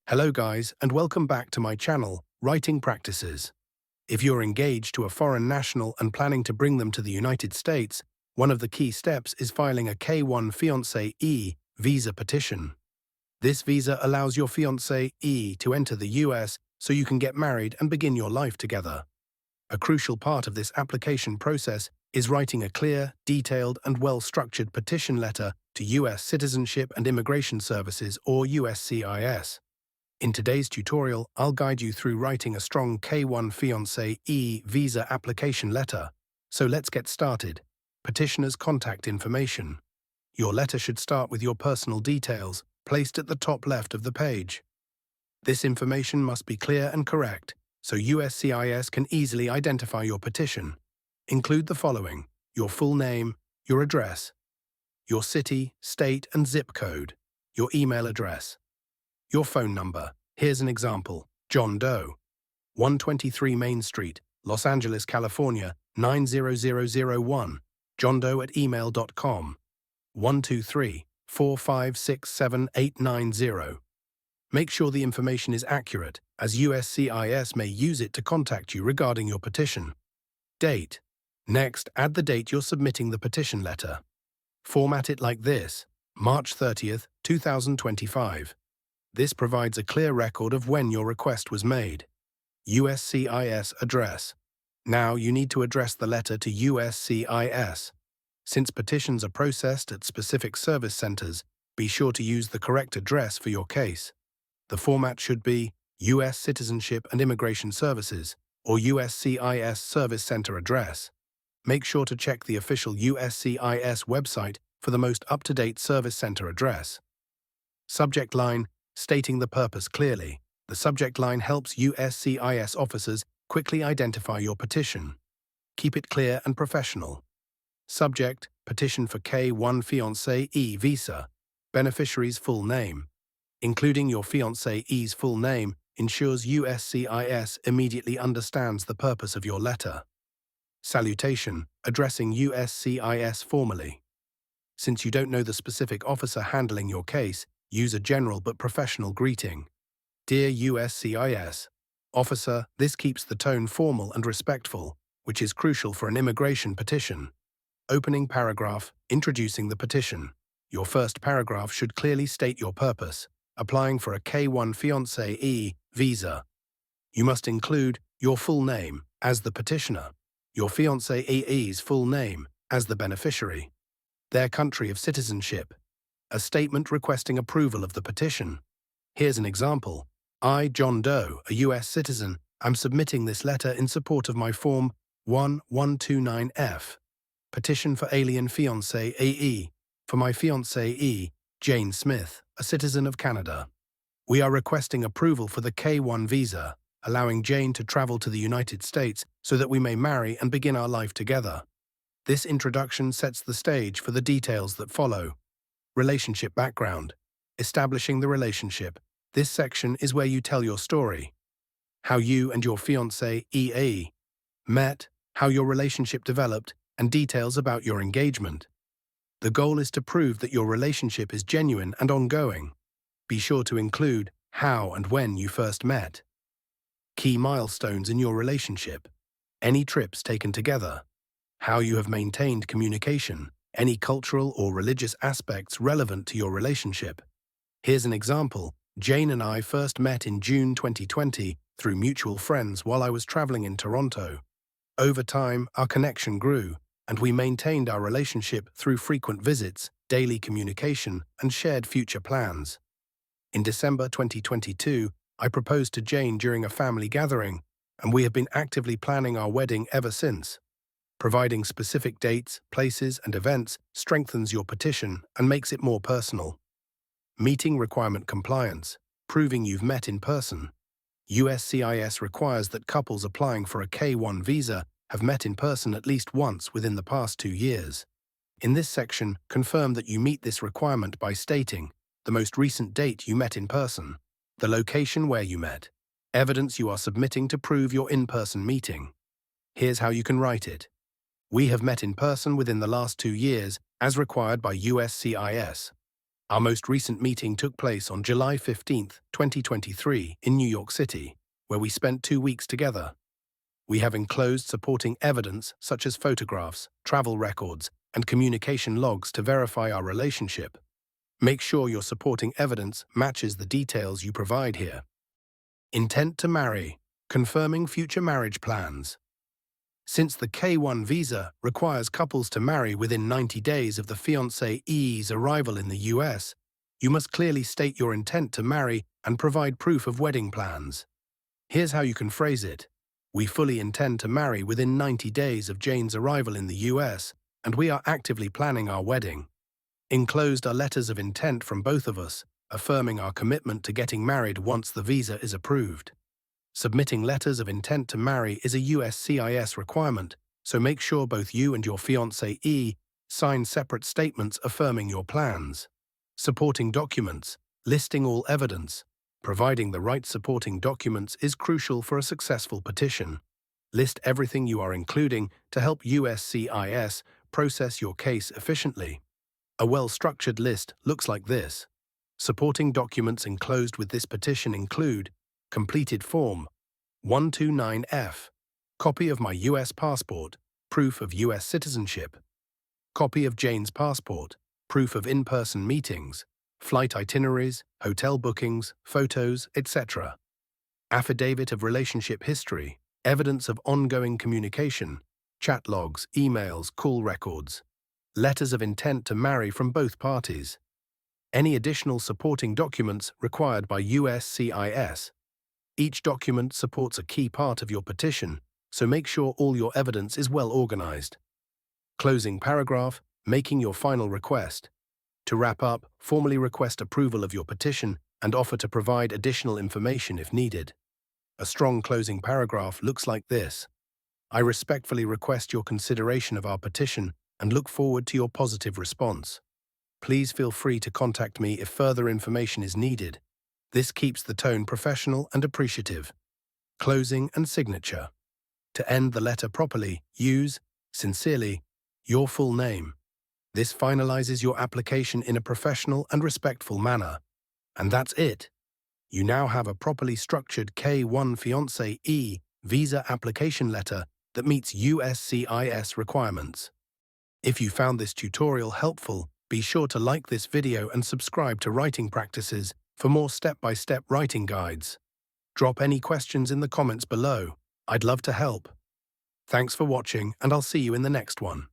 Hello guys, and welcome back to my channel, Writing Practices. If you're engaged to a foreign national and planning to bring them to the United States, one of the key steps is filing a K-1 Fiancé E visa petition. This visa allows your fiancé E to enter the US so you can get married and begin your life together. A crucial part of this application process is writing a clear, detailed, and well-structured petition letter to US Citizenship and Immigration Services, or USCIS. In today's tutorial, I'll guide you through writing a strong K-1 Fiancé E visa application letter. So let's get started. Petitioner's contact information. Your letter should start with your personal details, placed at the top left of the page. This information must be clear and correct, so USCIS can easily identify your petition. Include the following: your full name, your address, your city, state, and zip code, your email address, your phone number. Here's an example. John Doe, 123 Main Street, Los Angeles, California, 90001. johndoe@email.com. 123-456-7890. Make sure the information is accurate, as USCIS may use it to contact you regarding your petition. Date. Next, add the date you're submitting the petition letter. Format it like this: March 30th, 2025. This provides a clear record of when your request was made. USCIS address. Now you need to address the letter to USCIS. Since petitions are processed at specific service centers, be sure to use the correct address for your case. The format should be US Citizenship and Immigration Services, or USCIS Service Center address. Make sure to check the official USCIS website for the most up-to-date service center address. Subject line. Stating the purpose clearly. The subject line helps USCIS officers quickly identify your petition. Keep it clear and professional. Subject: Petition for K-1 Fiancé E visa. Beneficiary's full name. Including your fiancé E's full name ensures USCIS immediately understands the purpose of your letter. Salutation: addressing USCIS formally. Since you don't know the specific officer handling your case, use a general but professional greeting. Dear USCIS Officer, this keeps the tone formal and respectful, which is crucial for an immigration petition. Opening paragraph, introducing the petition. Your first paragraph should clearly state your purpose: applying for a K-1 Fiancé E visa. You must include your full name as the petitioner, your fiancé E's full name as the beneficiary, their country of citizenship, a statement requesting approval of the petition. Here's an example. I, John Doe, a US citizen, am submitting this letter in support of my Form I-129F, petition for alien fiancé AE, for my fiancée E, Jane Smith, a citizen of Canada. We are requesting approval for the K-1 visa, allowing Jane to travel to the United States so that we may marry and begin our life together. This introduction sets the stage for the details that follow. Relationship background. Establishing the relationship. This section is where you tell your story. How you and your fiancé EA met, how your relationship developed, and details about your engagement. The goal is to prove that your relationship is genuine and ongoing. Be sure to include how and when you first met. Key milestones in your relationship. Any trips taken together. How you have maintained communication. Any cultural or religious aspects relevant to your relationship. Here's an example. Jane and I first met in June 2020 through mutual friends while I was traveling in Toronto. Over time, our connection grew, and we maintained our relationship through frequent visits, daily communication, and shared future plans. In December 2022, I proposed to Jane during a family gathering, and we have been actively planning our wedding ever since. Providing specific dates, places, and events strengthens your petition and makes it more personal. Meeting requirement compliance, proving you've met in person. USCIS requires that couples applying for a K-1 visa have met in person at least once within the past 2 years. In this section, confirm that you meet this requirement by stating the most recent date you met in person, the location where you met, evidence you are submitting to prove your in-person meeting. Here's how you can write it. We have met in person within the last 2 years, as required by USCIS. Our most recent meeting took place on July 15, 2023, in New York City, where we spent 2 weeks together. We have enclosed supporting evidence such as photographs, travel records, and communication logs to verify our relationship. Make sure your supporting evidence matches the details you provide here. Intent to marry, confirming future marriage plans. Since the K-1 visa requires couples to marry within 90 days of the fiancée's arrival in the US, you must clearly state your intent to marry and provide proof of wedding plans. Here's how you can phrase it. We fully intend to marry within 90 days of Jane's arrival in the US, and we are actively planning our wedding. Enclosed are letters of intent from both of us, affirming our commitment to getting married once the visa is approved. Submitting letters of intent to marry is a USCIS requirement, so make sure both you and your fiancée sign separate statements affirming your plans. Supporting documents, listing all evidence. Providing the right supporting documents is crucial for a successful petition. List everything you are including to help USCIS process your case efficiently. A well-structured list looks like this. Supporting documents enclosed with this petition include completed Form I-129F, copy of my US passport, proof of US citizenship, copy of Jane's passport, proof of in-person meetings, flight itineraries, hotel bookings, photos, etc. Affidavit of relationship history, evidence of ongoing communication, chat logs, emails, call records, letters of intent to marry from both parties. Any additional supporting documents required by USCIS. Each document supports a key part of your petition, so make sure all your evidence is well organized. Closing paragraph, making your final request. To wrap up, formally request approval of your petition and offer to provide additional information if needed. A strong closing paragraph looks like this. I respectfully request your consideration of our petition and look forward to your positive response. Please feel free to contact me if further information is needed. This keeps the tone professional and appreciative. Closing and signature. To end the letter properly, use, sincerely, your full name. This finalizes your application in a professional and respectful manner. And that's it. You now have a properly structured K-1 Fiancé visa application letter that meets USCIS requirements. If you found this tutorial helpful, be sure to like this video and subscribe to Writing Practices for more step-by-step writing guides. Drop any questions in the comments below. I'd love to help. Thanks for watching, and I'll see you in the next one.